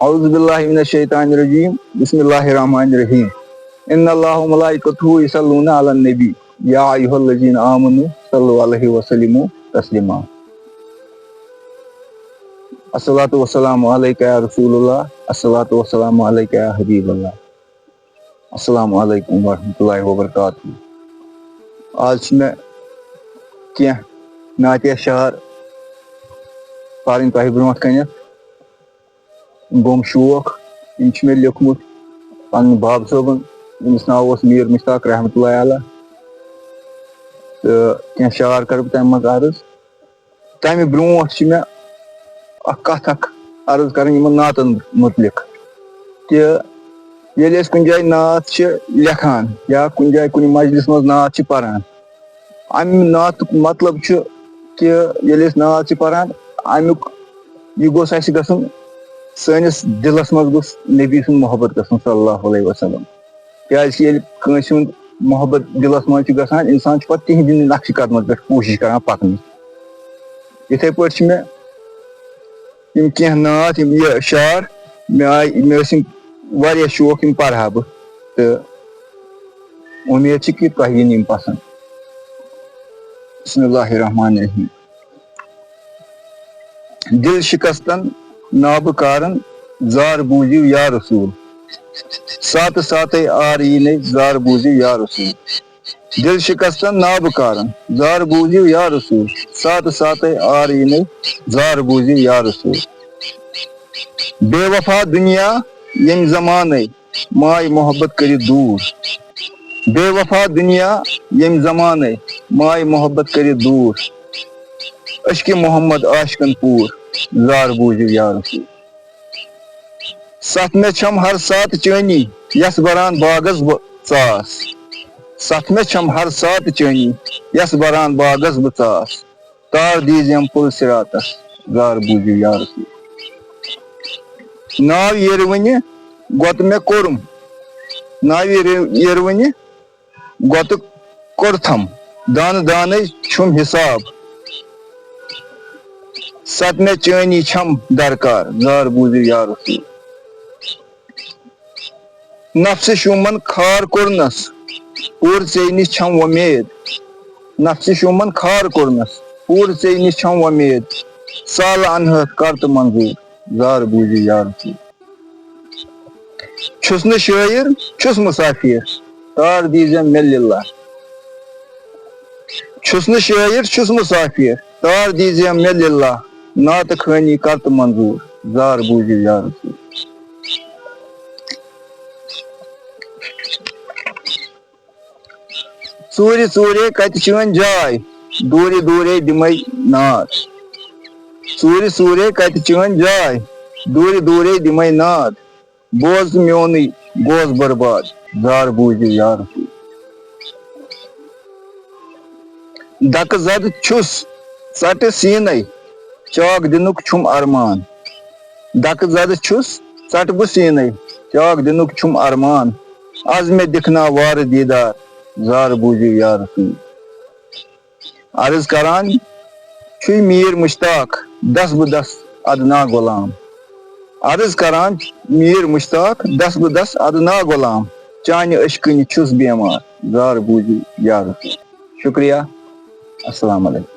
اعوذ باللہ من الشیطان الرجیم بسم اللہ الرحمن الرحیم ان اللہ و ملائکتہ یصلون علی النبی یا ایھا الذین آمنوا صلوا علیہ وسلموا تسلیما الصلاۃ والسلام علیکہ یا رسول اللہ الصلاۃ والسلام علیکہ یا حبیب اللہ السلام علیکم ورحمۃ اللہ وبرکاتہ. آج میں کینٛہہ نعتیہ شعر پرٕنۍ تۄہہِ برونٛٹھ کَنٮ۪تھ. گوٚم شوق یِم چھِ مےٚ لیوٗکھمُت پنُن باب صٲبن ییٚمِس ناو اوس میٖر مشتاق رحمتہ اللہ علیہ. تہٕ کینٛہہ شعر کرٕ بہٕ تَمہِ منٛز عرض. تَمہِ برونٛٹھ چھِ مےٚ اکھ کتھ اکھ عرض کرٕنۍ یِمن نعتن مُتعلق کہِ ییٚلہِ أسۍ کُنہِ جایہِ نعت چھِ لیکھان یا کُنہِ جایہِ کُنہِ مجلِس منٛز نعت چھِ پران امہِ نعتُک مطلب چھُ کہِ ییٚلہِ أسۍ نعت چھِ پران امیُک یہِ گوٚژھ اسہِ گژھُن سٲنِس دِلس منٛز گوٚژھ نبی سُنٛد محبت گژھُن صلی اللہ علیہ وسلم. کیازِ کہِ ییٚلہِ کٲنٛسہِ ہُنٛد محبت دِلس منٛز چھُ گژھان انسان چھُ پتہٕ تِہنٛدِ نقشہِ قدمن پٮ۪ٹھ کوٗشش کران پکنٕچ. یِتھٕے پٲٹھۍ چھِ مےٚ یِم کینٛہہ نعت یِم یہِ شعر مےٚ ٲسۍ یِم واریاہ شوق یِم پرٕ ہا بہٕ تہٕ اُمید چھِ کہِ تۄہہِ یِن یِم پسنٛد. بسم اللہ الرحمن الرحیم. دل شکستن نابکارن زار بوٗزِو یا رسوٗل ساتہٕ ساتَے آرینَے زار بوٗزِو یا رسوٗل. دل شکستن نابکارن زار بوٗزِو یا رسوٗل ساتہٕ ساتَے آرینَے زار بوٗزِو یا رسوٗل. بے وفا دُنیا ییٚمہِ زمانَے ماے محبت کٔرِتھ دوٗر. بے وفا دُنیا ییٚمہِ زمانَے ماے محبت کٔرِتھ دوٗر. اشکہِ محمد عاشقن پوٗر زار بوٗزِو یا رسوٗل. ستھ مےٚ چھم ہر ساتہٕ چٲنی یس بران باغس بہٕ ژاس. ستھ مےٚ چھم ہر ساتہٕ چٲنی یس بران باغس بہٕ ژاس. تار دیٖزیم پُل صِراتس زار بوٗزِو یا رسوٗل. ناو ییٚروٕنہِ گۄتہٕ مےٚ کوٚرُم ناوِ ییٚروٕنہِ گۄتہٕ کوٚرتھم دانہٕ دانے چھُم حِساب. ست مےٚ چٲنی چھم درکار زار بوٗزِو یا رسوٗل. نفسہِ شوٗمن کھار کوٚرنس پوٗرٕ ژےٚ نِش چھم وۄمید. نفسہِ شوٗمن کھار کوٚرنس پوٗرٕ ژےٚ نِش چھم وۄمید. سالہٕ انہٲتھ کر تہٕ منظوٗر زار بوٗزِو یا رسوٗل. چھُس نہٕ شٲعر چھُس مُسافِر تار دیٖزٮ۪م مےٚ لِلہ. چھُس نہٕ شٲعر چھُس مُسافِر تار دیٖزٮ۪م مےٚ لِلہ. نعتہٕ خٲنی کر تہٕ منظوٗر زار بوٗزِو یا رسوٗل. ژوٗرِ ژوٗرے کتہِ چٲنۍ جاے دوٗرِ دوٗرے دِمے ناد. ژوٗرِ ژوٗرے کتہِ چٲنۍ جاے دوٗرِ دوٗرے دِمے ناد. بوز تہٕ میونٕے گوس برباد زار بوٗزِو یا رسوٗل. دکہٕ زد چھُس ژٹہٕ سیٖنَے چاک دِنُک چھُم ارمان. دکہٕ زد چھُس ژٹہٕ بہٕ سیٖنَے چاک دِنُک چھُم ارمان. آز مےٚ دِکھناو وارٕ دیٖدار زار بوٗزِو یا رسوٗل. عرض کران چھُے میٖر مشتاق دس بہٕ دس ادنا غلام. عرض کران میٖر مشتاق دس بہٕ دس ادنا غلام. چانہِ اشکٕنہِ چھُس بٮ۪مار زار بوٗزِو یا رسوٗل. شُکریہ. السلام علیکم.